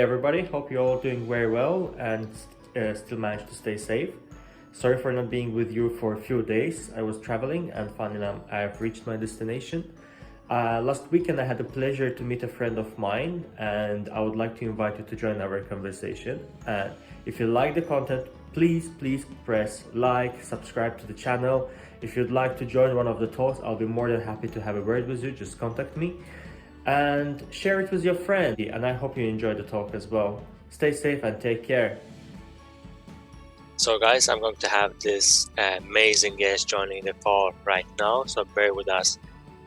Everybody, hope you're all doing very well and still manage to stay safe. Sorry for not being with you for a few days. I was traveling and finally I've reached my destination. Last weekend I had the pleasure to meet a friend of mine and I would like to invite you to join our conversation. And if you like the content, please press like, subscribe to the channel. If you'd like to join one of the talks, I'll be more than happy to have a word with you. Just contact me and share it with your friend. And I hope you enjoy the talk as well. Stay safe and take care. So guys, I'm going to have this amazing guest joining the call right now, so bear with us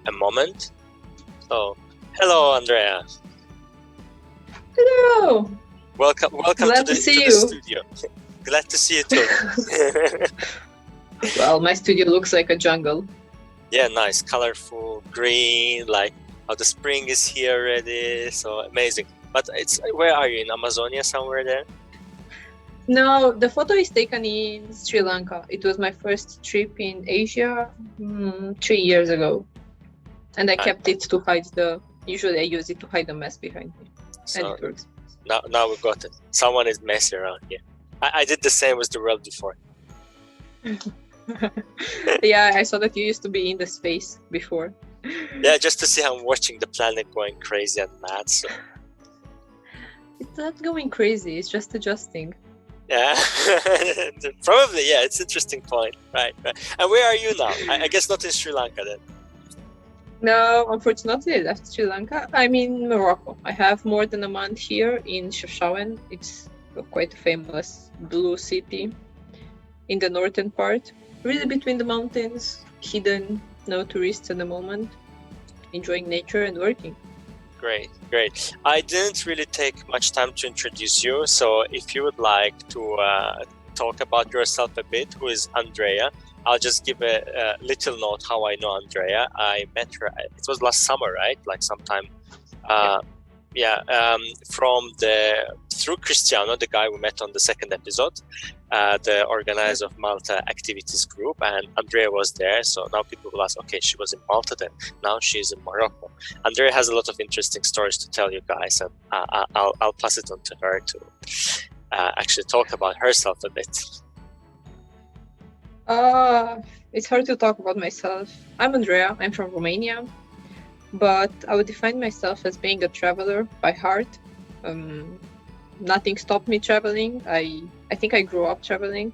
a moment. So, hello Andrea. Hello. Welcome Glad to the studio. Glad to see you too. Well, my studio looks like a jungle. Yeah, nice, colorful, green, like how the spring is here already, so amazing. But where are you, in Amazonia somewhere there? No, the photo is taken in Sri Lanka. It was my first trip in Asia 3 years ago. And I kept it to hide usually I use it to hide the mess behind me. So and it works. Now we've got it. Someone is messy around here. I did the same with the world before. Yeah, I saw that you used to be in the space before. Yeah, just to see how I'm watching the planet going crazy and mad. So. It's not going crazy, it's just adjusting. Yeah, probably, yeah, it's an interesting point. Right. And where are you now? I guess not in Sri Lanka then. No, unfortunately, I left Sri Lanka. I'm in Morocco. I have more than a month here in Chefchaouen. It's quite a famous blue city in the northern part. Really between the mountains, hidden, no tourists at the moment, enjoying nature and working. Great. I didn't really take much time to introduce you, so if you would like to talk about yourself a bit, who is Andrea? I'll just give a little note how I know Andrea. I met her, it was last summer, right? Like sometime, through Cristiano, the guy we met on the second episode, the organizer of Malta activities group, and Andrea was there. So now people will ask, okay, she was in Malta then, now she's in Morocco. Andrea has a lot of interesting stories to tell you guys, and I'll pass it on to her to actually talk about herself a bit. It's hard to talk about myself. I'm Andrea, I'm from Romania, but I would define myself as being a traveler by heart. Nothing stopped me traveling. I think I grew up traveling.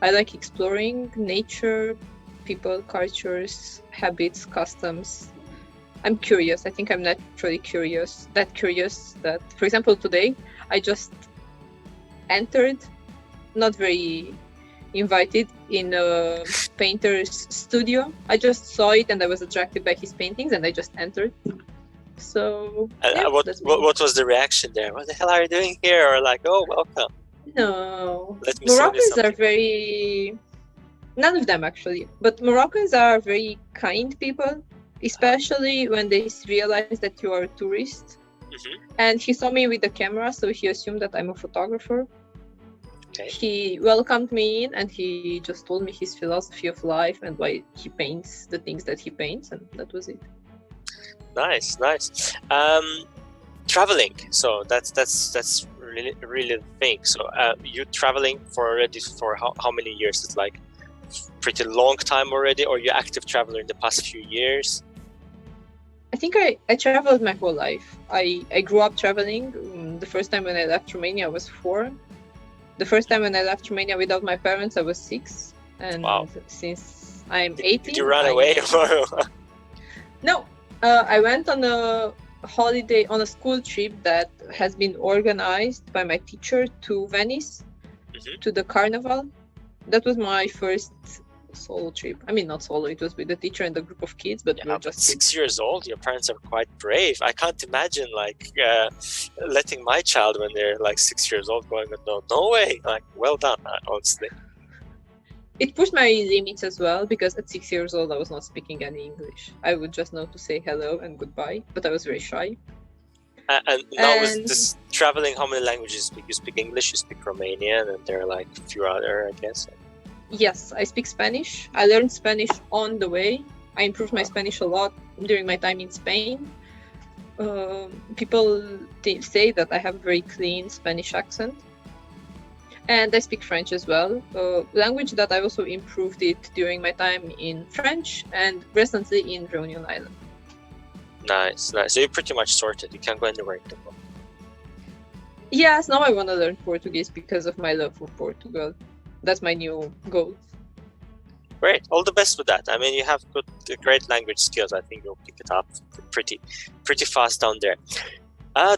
I like exploring nature, people, cultures, habits, customs. I'm curious. I think I'm naturally curious. That curious that, for example, today I just entered, not very invited, in a painter's studio. I just saw it and I was attracted by his paintings and I just entered. So what was the reaction there? What the hell are you doing here? Or like, oh, welcome. No, Moroccans are none of them actually, but Moroccans are very kind people, especially when they realize that you are a tourist. And he saw me with the camera, so he assumed that I'm a photographer. Okay. He welcomed me in and he just told me his philosophy of life and why he paints the things that he paints, and that was it. Nice. Traveling, so that's really the thing. So you traveling for how many years? It's like pretty long time already, or you're active traveler in the past few years? I think I traveled my whole life. I grew up traveling. The first time when I left Romania I was 4. The first time when I left Romania without my parents I was 6. And since I'm 18... Did you run away? No, I went on a holiday, on a school trip that has been organized by my teacher to Venice, to the carnival. That was my first solo trip. I mean, not solo, it was with the teacher and a group of kids, but we were just 6 years old. Your parents are quite brave. I can't imagine like letting my child when they're like 6 years old going, no way. Like, well done, honestly. It pushed my limits as well, because at 6 years old I was not speaking any English. I would just know to say hello and goodbye, but I was very shy. And now with this traveling, how many languages you speak? You speak English, you speak Romanian, and there are like a few other, I guess. Yes, I speak Spanish. I learned Spanish on the way. I improved my Spanish a lot during my time in Spain. People say that I have a very clean Spanish accent. And I speak French as well, language that I also improved it during my time in French and recently in Reunion Island. Nice. So you're pretty much sorted. You can't go anywhere in the world. Yes, now I want to learn Portuguese because of my love for Portugal. That's my new goal. Great. All the best with that. I mean, you have great language skills. I think you'll pick it up pretty fast down there.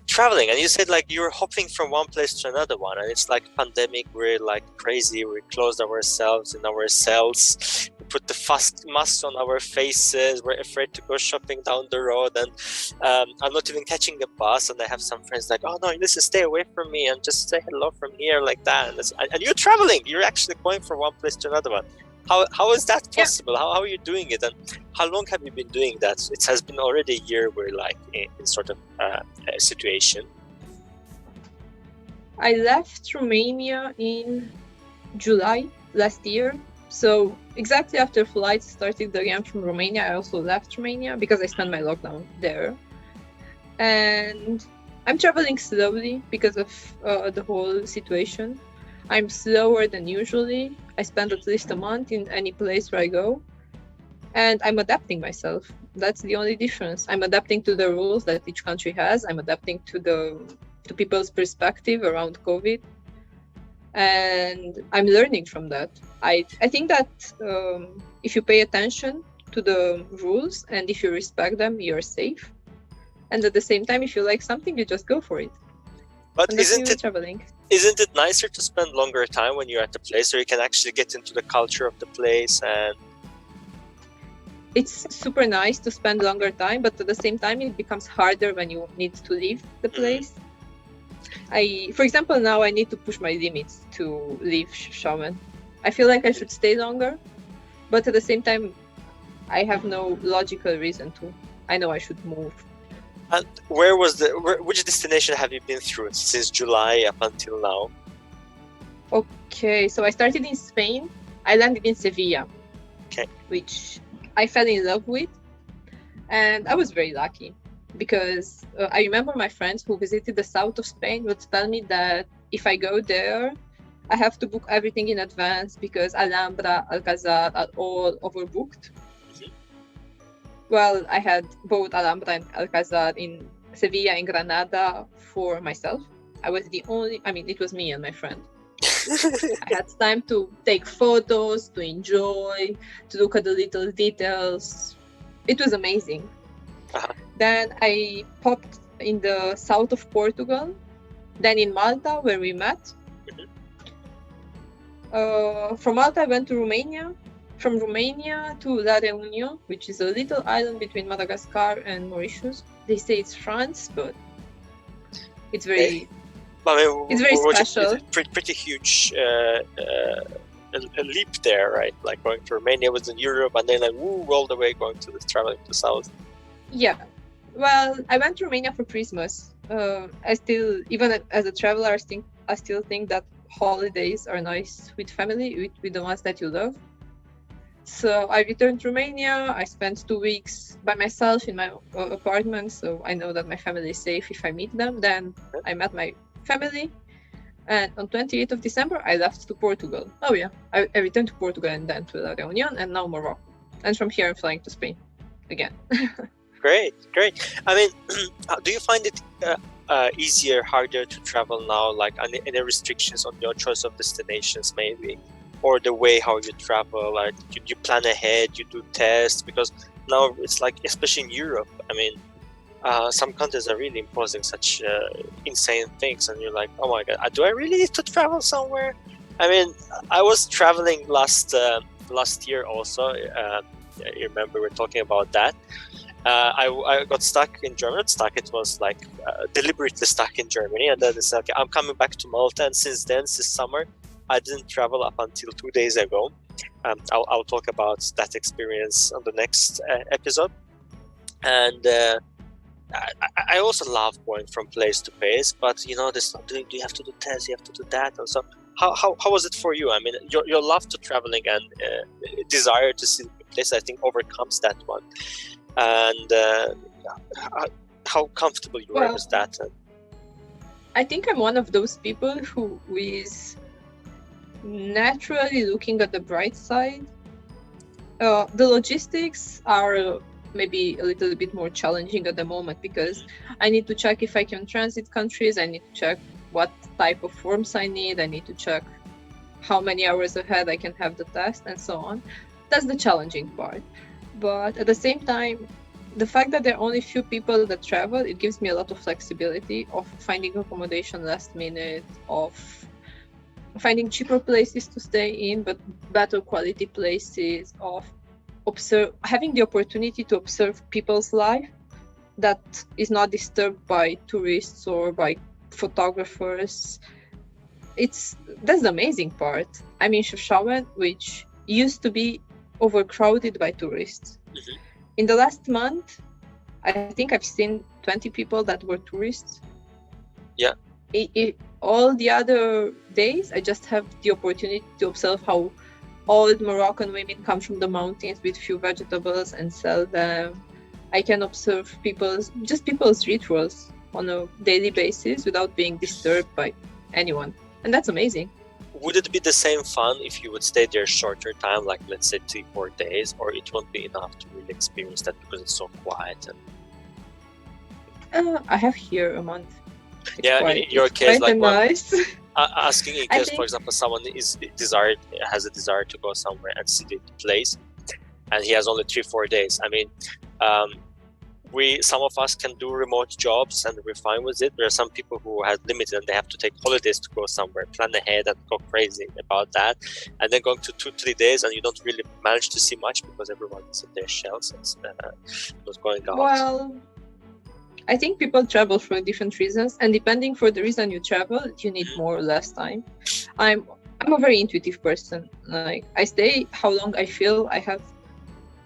Traveling, and you said like you were hopping from one place to another one, and it's like pandemic. We're like crazy. We closed ourselves in our cells. We put the masks on our faces. We're afraid to go shopping down the road, and I'm not even catching a bus. And I have some friends like, "Oh no, listen, stay away from me and just say hello from here," like that. And you're traveling. You're actually going from one place to another one. How is that possible? Yeah. How are you doing it, and how long have you been doing that? It has been already a year. We're like in sort of a situation. I left Romania in July last year. So exactly after flights started again from Romania, I also left Romania because I spent my lockdown there. And I'm traveling slowly because of the whole situation. I'm slower than usually. I spend at least a month in any place where I go. And I'm adapting myself. That's the only difference. I'm adapting to the rules that each country has. I'm adapting to people's perspective around COVID. And I'm learning from that. I think that if you pay attention to the rules and if you respect them, you're safe. And at the same time, if you like something, you just go for it. But traveling. Isn't it nicer to spend longer time when you're at the place, so you can actually get into the culture of the place? And it's super nice to spend longer time, but at the same time, it becomes harder when you need to leave the place. For example, now I need to push my limits to leave Shaman. I feel like I should stay longer, but at the same time, I have no logical reason to. I know I should move. And which destination have you been through since July up until now? Okay, so I started in Spain. I landed in Sevilla, which I fell in love with. And I was very lucky because I remember my friends who visited the south of Spain would tell me that if I go there, I have to book everything in advance because Alhambra, Alcazar are all overbooked. Well, I had both Alhambra and Alcazar in Sevilla and Granada for myself. I was it was me and my friend. I had time to take photos, to enjoy, to look at the little details. It was amazing. Then I popped in the south of Portugal, then in Malta where we met. From Malta I went to Romania. From Romania to La Réunion, which is a little island between Madagascar and Mauritius. They say it's France, but it's very special. It's pretty huge a leap there, right? Like going to Romania was in Europe, and then all the way traveling to south. Yeah. Well, I went to Romania for Christmas. I still, even as a traveler, I still think that holidays are nice with family, with the ones that you love. So I returned to Romania. I spent 2 weeks by myself in my apartment, so I know that my family is safe if I meet them. Then I met my family, and on 28th of December, I left to Portugal. Oh yeah, I returned to Portugal and then to La Réunion and now Morocco. And from here, I'm flying to Spain again. Great. I mean, do you find it easier, harder to travel now? Like any restrictions on your choice of destinations, maybe? Or the way how you travel, like you plan ahead, you do tests, because now it's like, especially in Europe, I mean, some countries are really imposing such insane things, and you're like, oh my god, do I really need to travel somewhere? I mean, I was traveling last year also. You remember we were talking about that. I got stuck in Germany. It was like deliberately stuck in Germany, and then it's okay, I'm coming back to Malta, and since summer, I didn't travel up until 2 days ago. I'll talk about that experience on the next episode. And I also love going from place to place, but you have to do tests, you have to do that, and so. How was it for you? I mean, your love to traveling and desire to see the place, I think, overcomes that one. And how comfortable you were with that? I think I'm one of those people who is naturally looking at the bright side. The logistics are maybe a little bit more challenging at the moment because I need to check if I can transit countries. I need to check what type of forms I need. I need to check how many hours ahead I can have the test and so on. That's the challenging part. But at the same time, the fact that there are only few people that travel, it gives me a lot of flexibility of finding accommodation last minute, of finding cheaper places to stay in, but better quality places, of having the opportunity to observe people's life that is not disturbed by tourists or by photographers. That's the amazing part. I'm in Shoshone, which used to be overcrowded by tourists. Mhm. In the last month, I think I've seen 20 people that were tourists. Yeah. All the other days, I just have the opportunity to observe how old Moroccan women come from the mountains with few vegetables and sell them. I can observe people's rituals on a daily basis without being disturbed by anyone. And that's amazing. Would it be the same fun if you would stay there shorter time, like let's say 3-4 days, or it won't be enough to really experience that because it's so quiet? I have here a month. In your case, like nice. Asking in case, for example, someone has a desire to go somewhere and see the place, and he has only 3-4 days. I mean, some of us can do remote jobs and we're fine with it. There are some people who have limited and they have to take holidays to go somewhere, plan ahead and go crazy about that. And then going to 2-3 days and you don't really manage to see much because everyone is in their shells and not going out. Well, I think people travel for different reasons, and depending for the reason you travel, you need more or less time. I'm a very intuitive person. Like, I stay how long I feel I have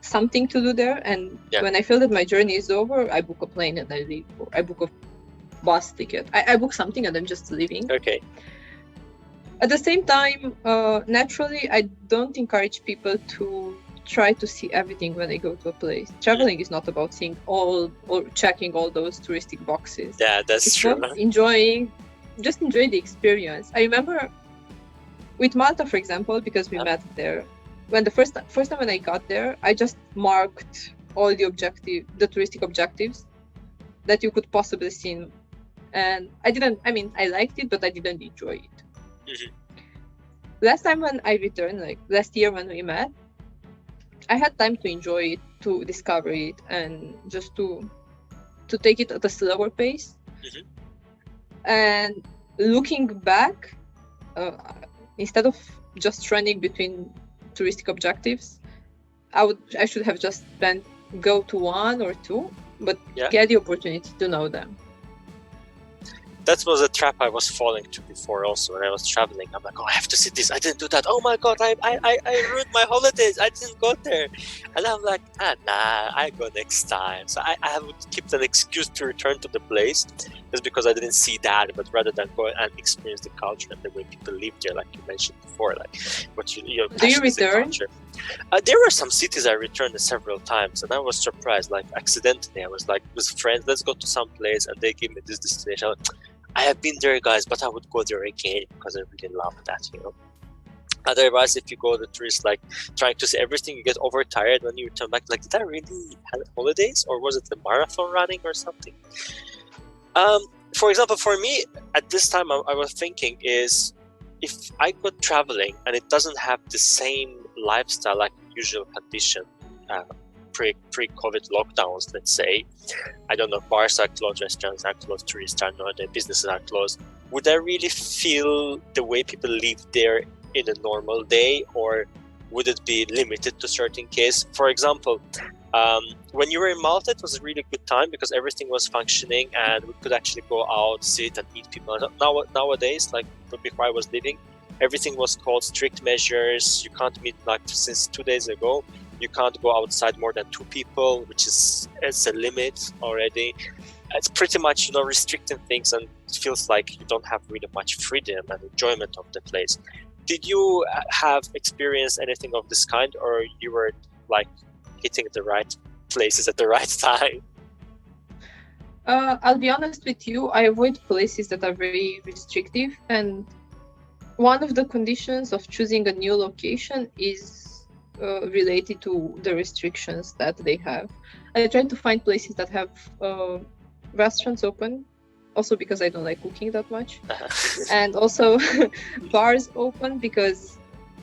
something to do there, and when I feel that my journey is over, I book a plane and I leave, or I book a bus ticket. I book something and I'm just leaving. Okay. At the same time, naturally, I don't encourage people to try to see everything when they go to a place. Traveling is not about seeing all or checking all those touristic boxes. Yeah, that's true. About just enjoy the experience. I remember with Malta, for example, because we met there. When the first time when I got there, I just marked all the touristic objectives that you could possibly see, and I liked it, but I didn't enjoy it. Mm-hmm. Last time when I returned, like last year when we met, I had time to enjoy it, to discover it, and just to take it at a slower pace. Mm-hmm. And looking back, instead of just running between touristic objectives, I should have just go to one or two, but get the opportunity to know them. That was a trap I was falling to before also when I was traveling. I'm like, I have to see this. I didn't do that. Oh my God, I ruined my holidays. I didn't go there. And I'm like, I go next time. So I would keep an excuse to return to the place just because I didn't see that, but rather than go and experience the culture and the way people live there, like you mentioned before, like what do you return? There were some cities I returned several times and I was surprised, like accidentally. I was like with friends, let's go to some place, and they give me this destination. I have been there, guys, but I would go there again because I really love that, Otherwise, if you go to tourist, like trying to see everything, you get overtired when you return back. Like, did I really have holidays, or was it the marathon running or something? For example, for me at this time, I was thinking is if I go traveling and it doesn't have the same lifestyle like usual condition. Pre-COVID lockdowns, let's say, I don't know, bars are closed, restaurants are closed, tourists are not, the businesses are closed. Would I really feel the way people live there in a normal day, or would it be limited to certain cases? For example, when you were in Malta, it was a really good time because everything was functioning and we could actually go out, sit and meet people. Nowadays, like before I was leaving, everything was called strict measures. You can't meet, like since 2 days ago, you can't go outside more than 2 people, which is a limit already. It's pretty much, restricting things, and it feels like you don't have really much freedom and enjoyment of the place. Did you have experienced anything of this kind, or you were like hitting the right places at the right time? I'll be honest with you, I avoid places that are very restrictive, and one of the conditions of choosing a new location is related to the restrictions that they have. I try to find places that have restaurants open, also because I don't like cooking that much, and also bars open, because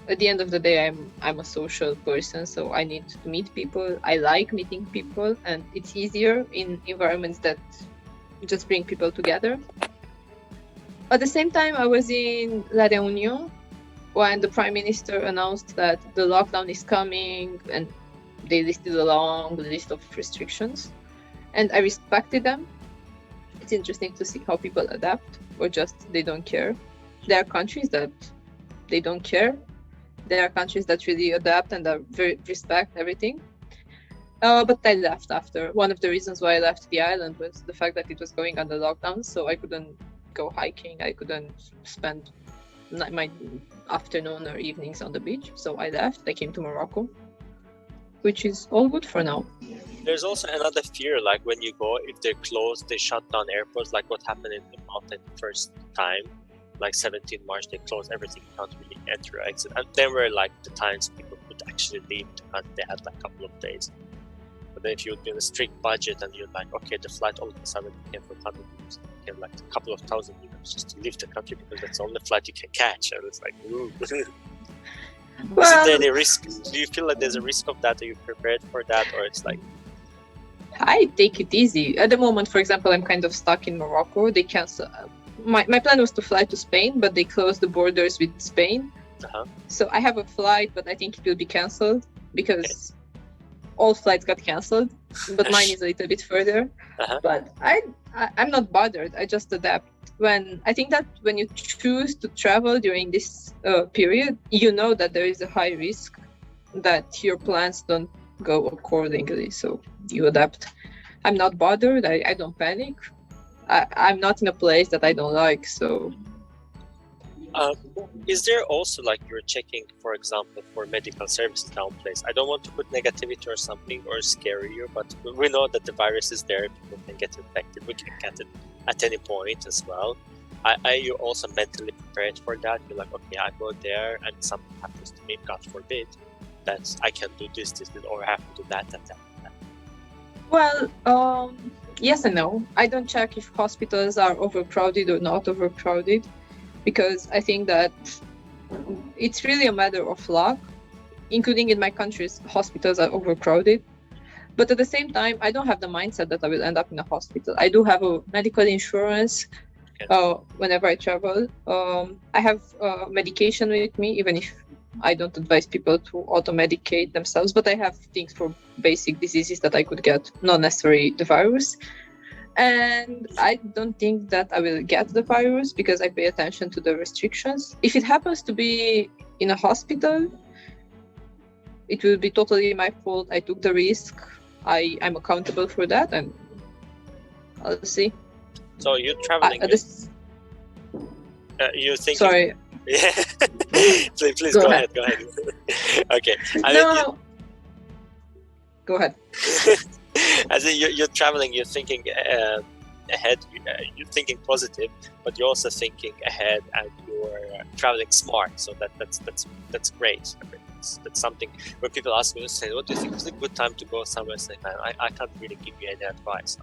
at the end of the day I'm a social person, so I need to meet people. I like meeting people, and it's easier in environments that just bring people together. At the same time, I was in La Réunion when the Prime Minister announced that the lockdown is coming, and they listed a long list of restrictions, and I respected them. It's interesting to see how people adapt or just they don't care. There are countries that they don't care. There are countries that really adapt and are very respect everything. But I left after. One of the reasons why I left the island was the fact that it was going under lockdown, so I couldn't go hiking. I couldn't spend my afternoon or evenings on the beach. So I left. I came to Morocco, which is all good for now. There's also another fear, like when you go, if they're closed, they shut down airports, like what happened in Malta the first time, like 17 March, they closed everything, you can't really enter or exit. And then were like the times people could actually leave the country, they had like a couple of days. But then if you'd be on a strict budget and you're like, okay, the flight all of a sudden became for 100 euros, became like a couple of thousand euros just to leave the country because that's the only flight you can catch. And it's like, ooh. Well, Is there any risk? Do you feel like there's a risk of that? Are you prepared for that? Or it's like, I take it easy. At the moment, for example, I'm kind of stuck in Morocco. They cancel. My plan was to fly to Spain, but they closed the borders with Spain. So I have a flight, but I think it will be cancelled because all flights got cancelled. But mine is a little bit further. But I'm not bothered. I just adapt. I think that when you choose to travel during this period, you know that there is a high risk that your plans don't go accordingly, so you adapt. I'm not bothered. I don't panic. I'm not in a place that I don't like, so is there also like you're checking, for example, for medical services down place? I don't want to put negativity or something or scare you, but we know that the virus is there. People can get infected. We can get it at any point as well. Are you also mentally prepared for that? You're like, okay, I go there and something happens to me, God forbid, that I can do this, or I have to do that. Well, yes and no. I don't check if hospitals are overcrowded or not overcrowded, because I think that it's really a matter of luck. Including in my countries, hospitals are overcrowded. But at the same time, I don't have the mindset that I will end up in a hospital. I do have a medical insurance whenever I travel. I have medication with me, even if I don't advise people to auto-medicate themselves, but I have things for basic diseases that I could get, not necessarily the virus. And I don't think that I will get the virus because I pay attention to the restrictions. If it happens to be in a hospital, it will be totally my fault. I took the risk. I'm accountable for that, and I'll see. So you're traveling. You're thinking. Sorry. Yeah. please go ahead. Go ahead. Okay. Go ahead. As in you're traveling, you're thinking ahead. You're thinking positive, but you're also thinking ahead, and you're traveling smart. So that's great. That's something when people ask me, say, what do you think is a good time to go somewhere? Say, man, I can't really give you any advice.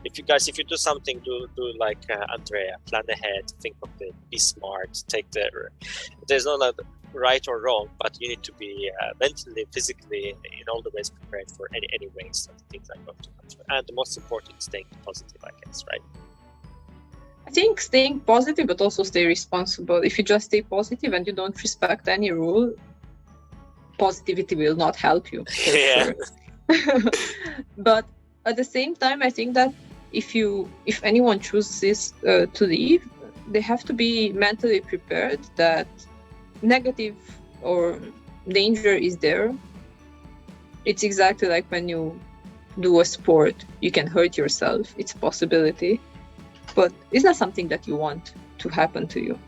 If you do something, do like Andrea, plan ahead, think of it, be smart, there's no right or wrong, but you need to be mentally, physically, in all the ways prepared for any ways that things are going to come through. And the most important is staying positive, I guess, right? I think staying positive, but also stay responsible. If you just stay positive and you don't respect any rule, positivity will not help you. Yeah. Sure. But at the same time, I think that if anyone chooses to leave, they have to be mentally prepared that negative or danger is there. It's exactly like when you do a sport, you can hurt yourself. It's a possibility, but it's not something that you want to happen to you.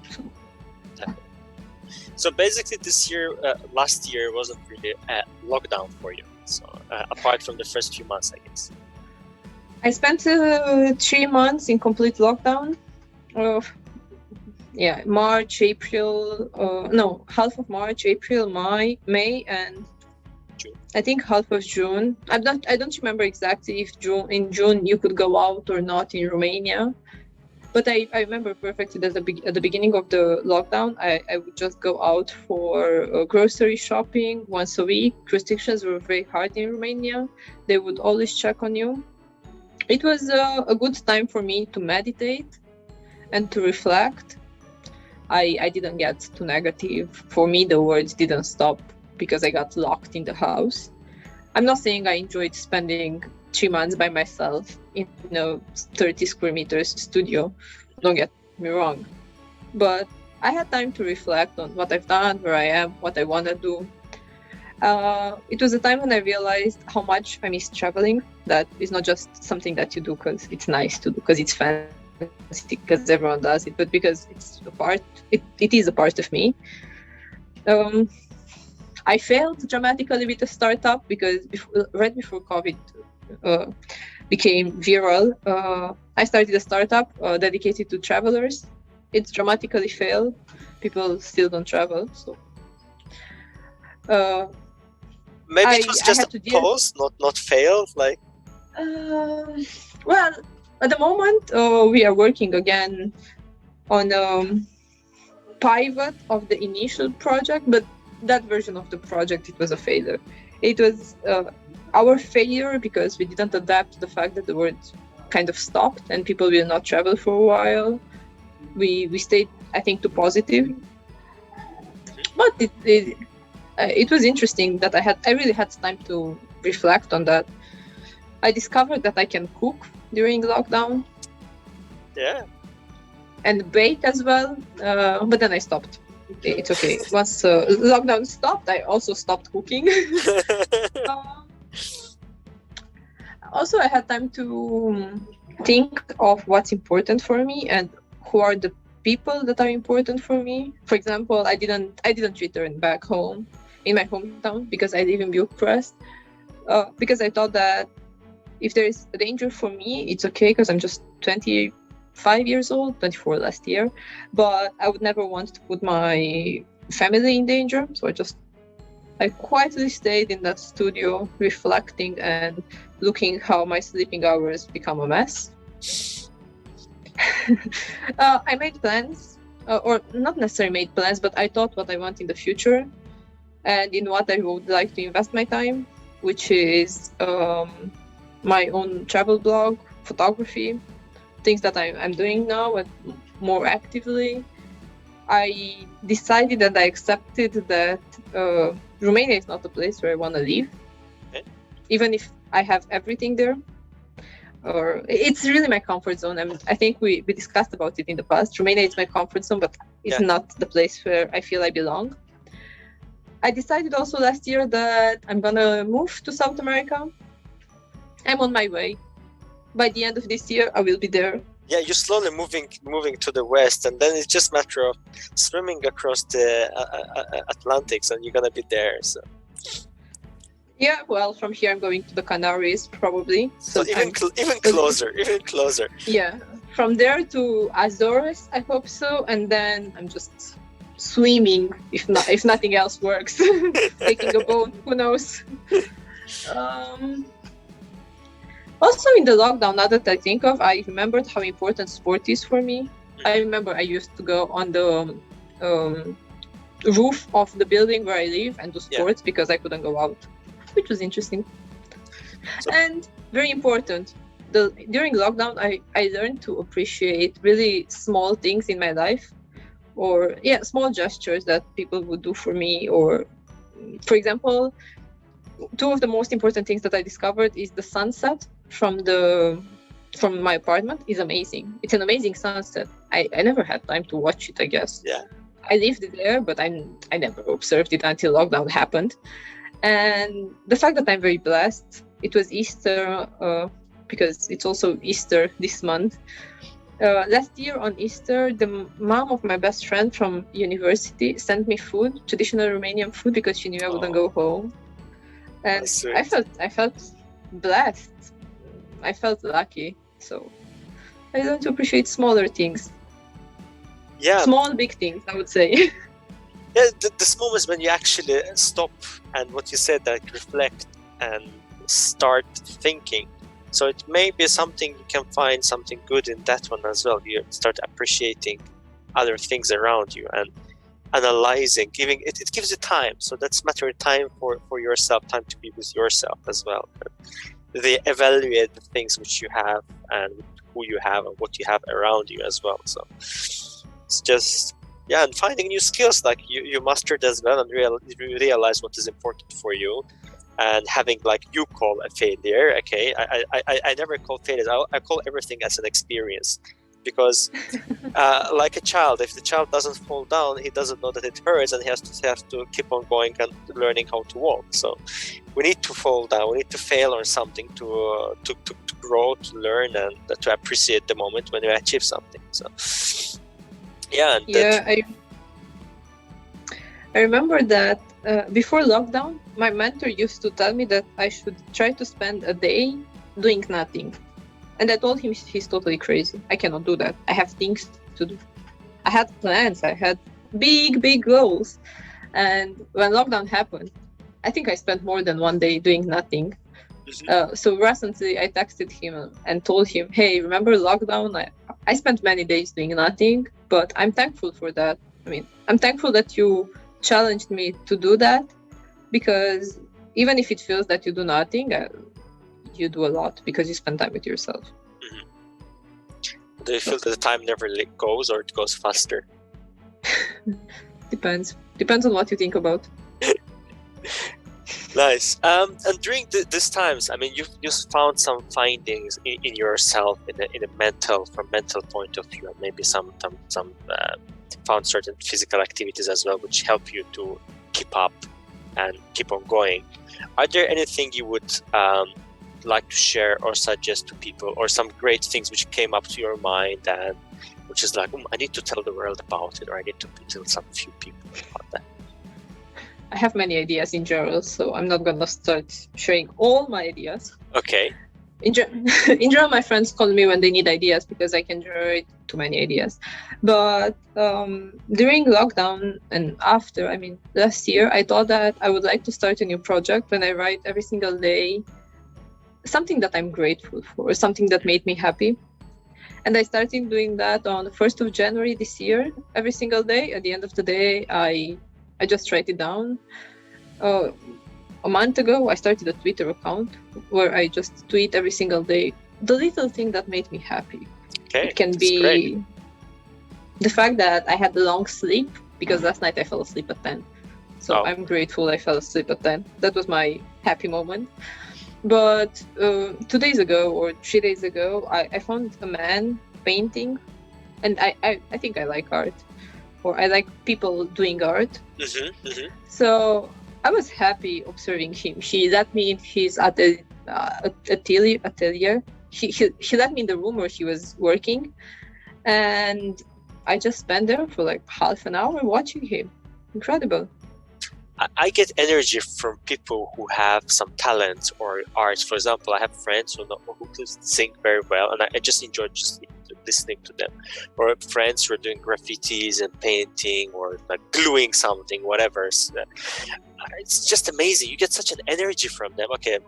So basically this year, last year wasn't really a lockdown for you. So apart from the first few months, I guess. I spent 3 months in complete lockdown. March, April, no, half of March, April, May, and June. I think half of June. I don't remember exactly if in June you could go out or not in Romania. But I remember perfectly that at the beginning of the lockdown, I would just go out for grocery shopping once a week. Restrictions were very hard in Romania. They would always check on you. It was a good time for me to meditate and to reflect. I didn't get too negative. For me, the words didn't stop because I got locked in the house. I'm not saying I enjoyed spending 3 months by myself in a 30 square meters studio. Don't get me wrong. But I had time to reflect on what I've done, where I am, what I want to do. It was a time when I realized how much I miss traveling. That is not just something that you do because it's nice to do, because it's fancy, because everyone does it, but because it's it is a part of me. I failed dramatically with a startup because right before COVID became viral, I started a startup dedicated to travelers. It's dramatically failed. People still don't travel. So maybe it was just a pause, not fail. Like, well, at the moment we are working again on pivot of the initial project, but that version of the project, it was a failure. It was our failure because we didn't adapt to the fact that the world kind of stopped and people will not travel for a while. We stayed, I think, too positive. But it was interesting that I really had time to reflect on that. I discovered that I can cook during lockdown. Yeah. And bake as well, but then I stopped. It's okay. Once lockdown stopped, I also stopped cooking. Also, I had time to think of what's important for me and who are the people that are important for me. For example, I didn't return back home in my hometown because I live in Bucharest, because I thought that if there is a danger for me, it's okay because I'm just 25 years old, 24 last year, but I would never want to put my family in danger. So I quietly stayed in that studio, reflecting and looking how my sleeping hours become a mess. I made plans, or not necessarily made plans, but I thought what I want in the future and in what I would like to invest my time, which is my own travel blog, photography, things that I'm doing now and more actively. I decided and I accepted that Romania is not a place where I want to live, even if I have everything there. Or it's really my comfort zone. I think we discussed about it in the past. Romania is my comfort zone, but it's not the place where I feel I belong. I decided also last year that I'm gonna move to South America. I'm on my way. By the end of this year, I will be there. Yeah, you're slowly moving to the west, and then it's just a matter of swimming across the Atlantics, and you're gonna be there. So. Yeah, well, from here I'm going to the Canaries probably. So even closer. Yeah, from there to Azores, I hope so, and then I'm just swimming if nothing else works. Taking a boat, who knows? Also in the lockdown, now that I think of, I remembered how important sport is for me. I remember I used to go on the roof of the building where I live and do sports because I couldn't go out, which was interesting. And very important, during lockdown, I learned to appreciate really small things in my life, or small gestures that people would do for me. Or, for example, two of the most important things that I discovered is the sunset from my apartment is amazing. It's an amazing sunset. I never had time to watch it, I guess. Yeah. I lived there, but I never observed it until lockdown happened. And the fact that I'm very blessed, it was Easter, because it's also Easter this month. Last year on Easter, the mom of my best friend from university sent me food, traditional Romanian food, because she knew I wouldn't go home. And I felt blessed. I felt lucky. So I learned to appreciate smaller things. Yeah. Small, big things, I would say. Yeah, this moments when you actually stop and what you said, like reflect and start thinking. So it may be something you can find something good in that one as well. You start appreciating other things around you and analyzing, giving it gives you time. So that's matter of time for yourself, time to be with yourself as well. They evaluate the things which you have and who you have and what you have around you as well. So it's just, yeah, and finding new skills like you mastered as well and you realize what is important for you. And having like you call a failure, okay? I never call failures. I call everything as an experience, because like a child, if the child doesn't fall down, he doesn't know that it hurts, and he has to keep on going and learning how to walk. So we need to fall down, we need to fail on something to grow, to learn, and to appreciate the moment when we achieve something. So yeah. I remember that before lockdown, my mentor used to tell me that I should try to spend a day doing nothing. And I told him he's totally crazy. I cannot do that. I have things to do. I had plans. I had big goals. And when lockdown happened, I think I spent more than one day doing nothing. So recently I texted him and told him, hey, remember lockdown? I spent many days doing nothing, but I'm thankful for that. I mean, I'm thankful that you challenged me to do that, because even if it feels that you do nothing, you do a lot because you spend time with yourself. Do you feel that the time never goes, or it goes faster? Depends on what you think about. Nice. And during these times, I mean, you found some findings in yourself in a mental point of view, and maybe some found certain physical activities as well, which help you to keep up and keep on going. Are there anything you would like to share or suggest to people, or some great things which came up to your mind and which is like, I need to tell the world about it, or I need to tell some few people about that? I have many ideas in general, so I'm not gonna start sharing all my ideas. Okay. In general, my friends call me when they need ideas because I can generate too many ideas. But during lockdown and after, I mean, last year, I thought that I would like to start a new project when I write every single day something that I'm grateful for, something that made me happy. And I started doing that on the 1st of January this year, every single day. At the end of the day, I just write it down. A month ago, I started a Twitter account where I just tweet every single day the little thing that made me happy. Okay, it can be great. The fact that I had a long sleep, because last night I fell asleep at 10. So I'm grateful I fell asleep at 10. That was my happy moment. But 2 days ago or 3 days ago, I found a man painting, and I think I like art, or I like people doing art. So I was happy observing him. He let me in his atelier. He let me in the room where he was working, and I just spent there for like half an hour watching him. Incredible. I get energy from people who have some talent or art. For example, I have friends who sing very well, and I just enjoy just listening to them. Or friends who are doing graffitis and painting, or like gluing something, whatever. It's just amazing. You get such an energy from them. Okay,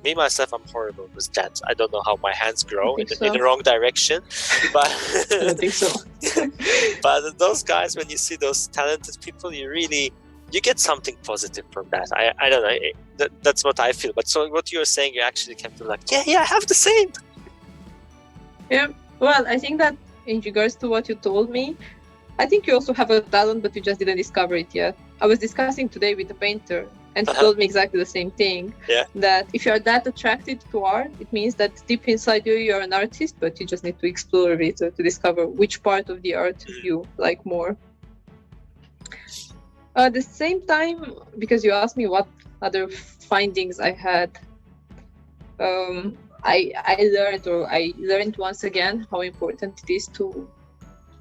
me myself, I'm horrible with that. I don't know how my hands grow in the wrong direction, but I don't think so. But those guys, when you see those talented people, you get something positive from that. I don't know. That's what I feel. But so what you're saying, you actually can feel like, yeah, I have the same. Yeah. Well, I think that in regards to what you told me, I think you also have a talent, but you just didn't discover it yet. I was discussing today with a painter, and he told me exactly the same thing. Yeah. That if you are that attracted to art, it means that deep inside you are an artist, but you just need to explore it to discover which part of the art you like more. At the same time, because you asked me what other findings I had, I learned once again how important it is to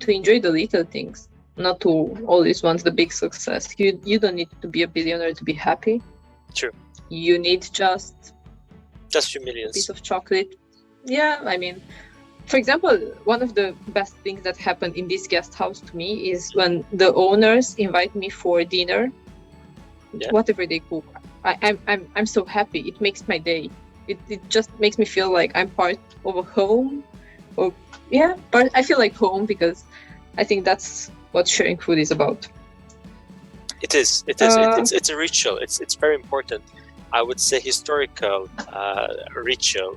enjoy the little things, not to always want the big success. You don't need to be a billionaire to be happy. True. You need just few millions. A piece of chocolate. Yeah, I mean, for example, one of the best things that happened in this guest house to me is when the owners invite me for dinner. Yeah. Whatever they cook, I'm so happy. It makes my day. It just makes me feel like I'm part of a home. Or yeah, but I feel like home because I think that's what sharing food is about. It is. It is. It's a ritual. It's very important. I would say historical ritual,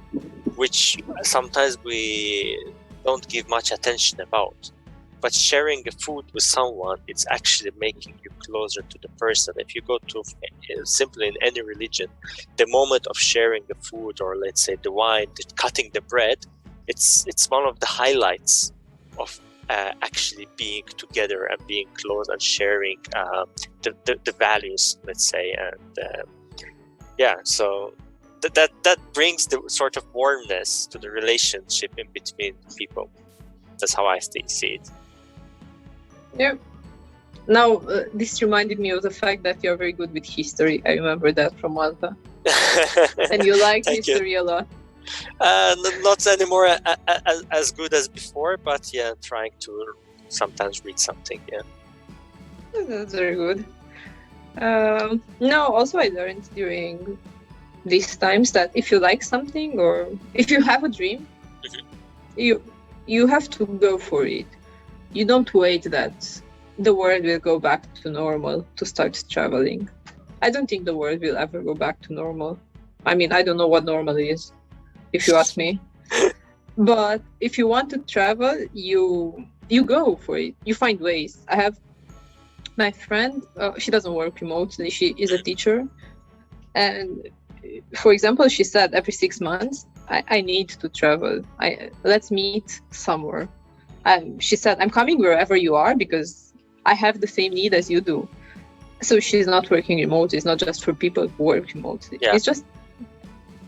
which sometimes we don't give much attention about. But sharing a food with someone, it's actually making you closer to the person. If you go to simply in any religion, the moment of sharing the food, or let's say the wine, cutting the bread, it's one of the highlights of actually being together and being close and sharing the values, let's say, and yeah, so that brings the sort of warmness to the relationship in between people. That's how I see it. Yeah. Now, this reminded me of the fact that you're very good with history. I remember that from Malta. And you like history a lot. Not anymore as good as before, but yeah, trying to sometimes read something. Yeah, That's very good. No, also I learned during these times that if you like something or if you have a dream, you have to go for it. You don't wait that the world will go back to normal to start traveling. I don't think the world will ever go back to normal. I mean, I don't know what normal is, if you ask me. But if you want to travel, you go for it. You find ways. I have my friend, she doesn't work remotely. She is a teacher. And for example, she said every 6 months, I need to travel. Let's meet somewhere. She said, I'm coming wherever you are because I have the same need as you do. So she's not working remotely. It's not just for people who work remotely. Yeah. It's just,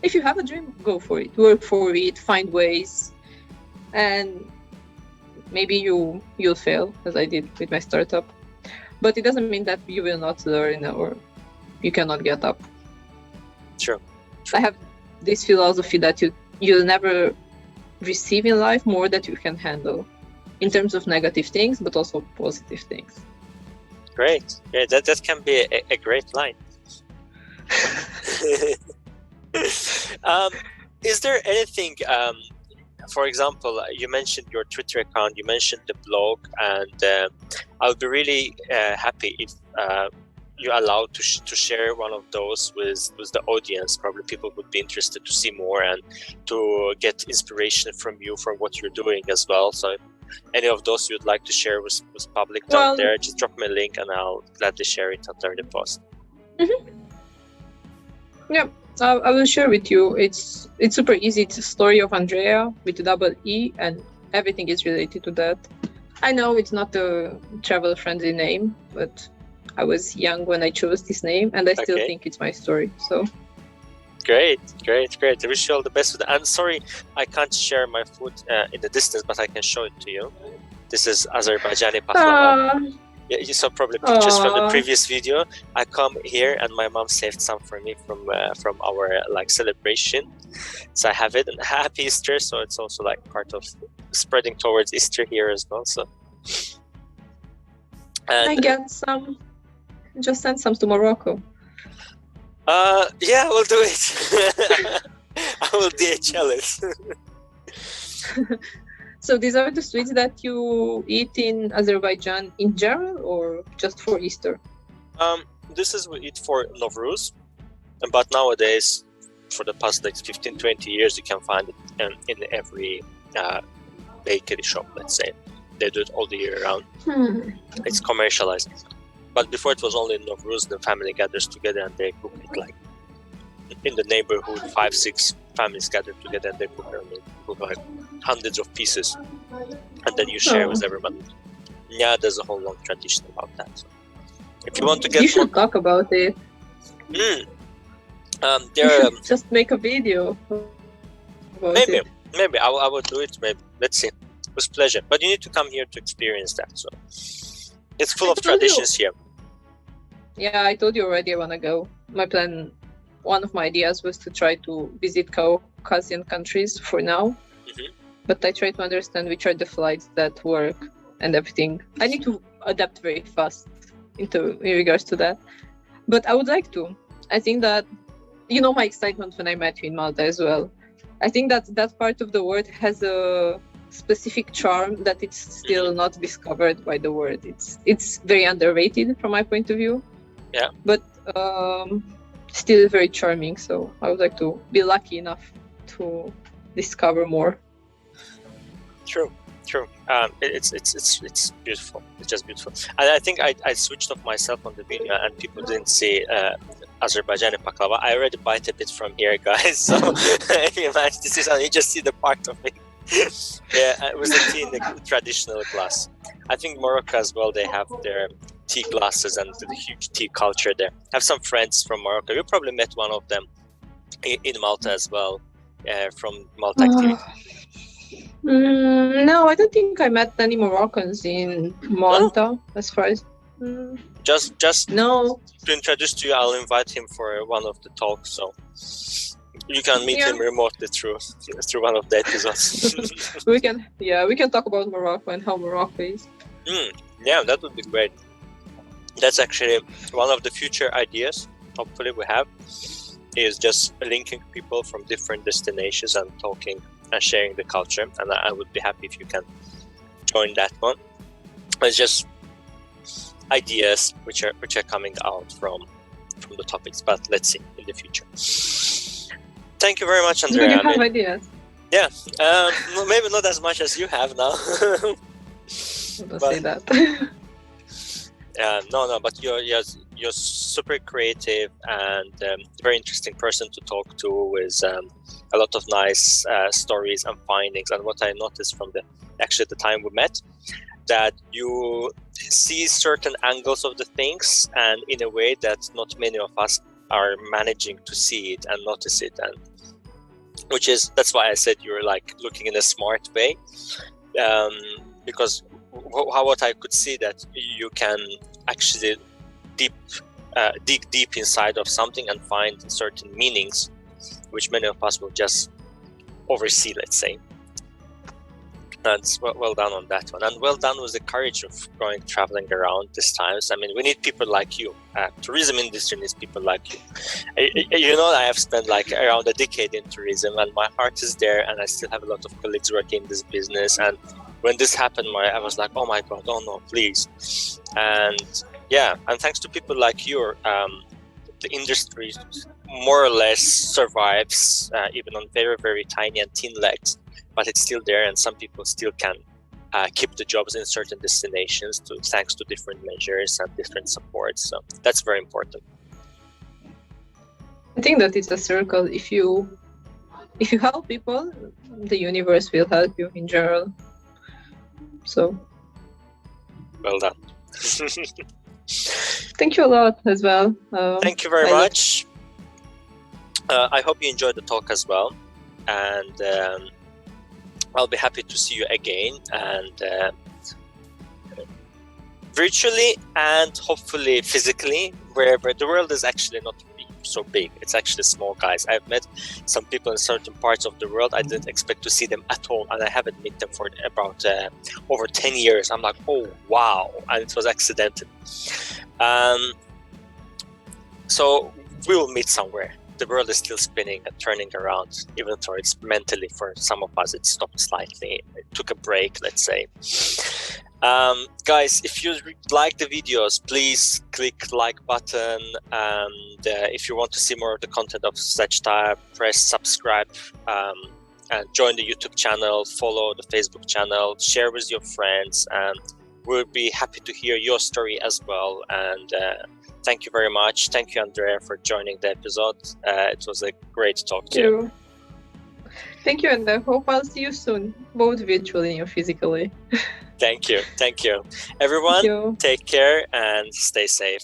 if you have a dream, go for it. Work for it, find ways. And maybe you'll fail, as I did with my startup. But it doesn't mean that you will not learn or you cannot get up. True. I have this philosophy that you'll never receive in life more that you can handle, in terms of negative things, but also positive things. Great. Yeah, that can be a great line. Is there anything, for example, you mentioned your Twitter account, you mentioned the blog, and I would be really happy if you allowed to share one of those with the audience. Probably people would be interested to see more and to get inspiration from you, from what you're doing as well. So if any of those you'd like to share with public down there, just drop me a link and I'll gladly share it under the post. Mm-hmm. Yeah, I will share with you. It's super easy. It's a story of Andrea with a double E, and everything is related to that. I know it's not a travel-friendly name, but I was young when I chose this name, and I still think it's my story. So great. I wish you all the best with it. I'm sorry I can't share my food in the distance, but I can show it to you. This is Azerbaijani pahlava. Yeah, you saw probably pictures from the previous video. I come here and my mom saved some for me from our celebration. So I have it, and happy Easter. So it's also part of spreading towards Easter here as well. So and I get some. Just send some to Morocco. Yeah, we'll do it. I will DHL it. So these are the sweets that you eat in Azerbaijan in general, or just for Easter? This is we eat for Nowruz, but nowadays, for the past 15-20 years, you can find it in every bakery shop. Let's say they do it all the year round. It's commercialized. But before it was only in Nowruz, the family gathers together and they cook it in the neighborhood. 5-6 families gather together and they cook hundreds of pieces, and then you share with everyone. Yeah, there's a whole long tradition about that. So if you want to get, you should talk about it. Just make a video. Maybe I will do it. Maybe let's see. With pleasure. But you need to come here to experience that. So it's full of traditions here. Yeah, I told you already I want to go. My plan one of my ideas was to try to visit Caucasian countries for now. But I try to understand which are the flights that work and everything. I need to adapt very fast in regards to that. But I would like to. I think that, my excitement when I met you in Malta as well. I think that part of the world has a specific charm that it's still not discovered by the world. It's very underrated from my point of view. Yeah. But still very charming. So I would like to be lucky enough to discover more. True. It's beautiful. It's just beautiful. And I think I switched off myself on the video, and people didn't see Azerbaijani baklava. I already bite a bit from here, guys. So if you imagine this is, you just see the part of it. Yeah, it was a tea in the traditional glass. I think Morocco as well. They have their tea glasses and the huge tea culture there. I have some friends from Morocco. You probably met one of them in Malta as well, from Malta activity. No, I don't think I met any Moroccans in Malta, as far as... Just no. To introduce to you, I'll invite him for one of the talks, so you can meet him remotely through one of the episodes. we can talk about Morocco and how Morocco is. Yeah, that would be great. That's actually one of the future ideas, hopefully we have, is just linking people from different destinations and talking and sharing the culture, and I would be happy if you can join that one. It's just ideas which are coming out from the topics, but let's see in the future. Thank you very much, Andrea. Do you have ideas? Yeah, maybe not as much as you have now. Don't say that. No, but you're super creative and very interesting person to talk to, with a lot of nice stories and findings. And what I noticed from the time we met, that you see certain angles of the things, and in a way that not many of us are managing to see it and notice it, and that's why I said you're like looking in a smart way, because what I could see that you can actually dig deep inside of something and find certain meanings which many of us will just oversee, let's say. That's well done on that one, and well done with the courage of traveling around these times. I mean, we need people like you. Tourism industry needs people like you. I have spent like around a decade in tourism, and my heart is there, and I still have a lot of colleagues working in this business. And when this happened, I was like, oh my God, oh no, please. And thanks to people like you, the industry more or less survives, even on very, very tiny and thin legs. But it's still there, and some people still can keep the jobs in certain destinations thanks to different measures and different supports. So that's very important. I think that it's a circle. If you help people, the universe will help you in general. So well done. Thank you a lot as well. Thank you very much. I hope you enjoyed the talk as well, and I'll be happy to see you again, and virtually and hopefully physically, wherever. The world is actually not so big. It's actually small, guys. I've met some people in certain parts of the world I didn't expect to see them at all, and I haven't met them for about over 10 years. I'm like, oh wow, and it was accidental. So we will meet somewhere. The world is still spinning and turning around, even though it's mentally, for some of us, it stopped slightly. It took a break, let's say. Guys, if you like the videos, please click like button. And if you want to see more of the content of such type, press subscribe, and join the YouTube channel, follow the Facebook channel, share with your friends, and we'll be happy to hear your story as well. And thank you very much. Thank you, Andrea, for joining the episode. It was a great talk to you. Thank you, and I hope I'll see you soon, both virtually and physically. Thank you. Everyone, take care and stay safe.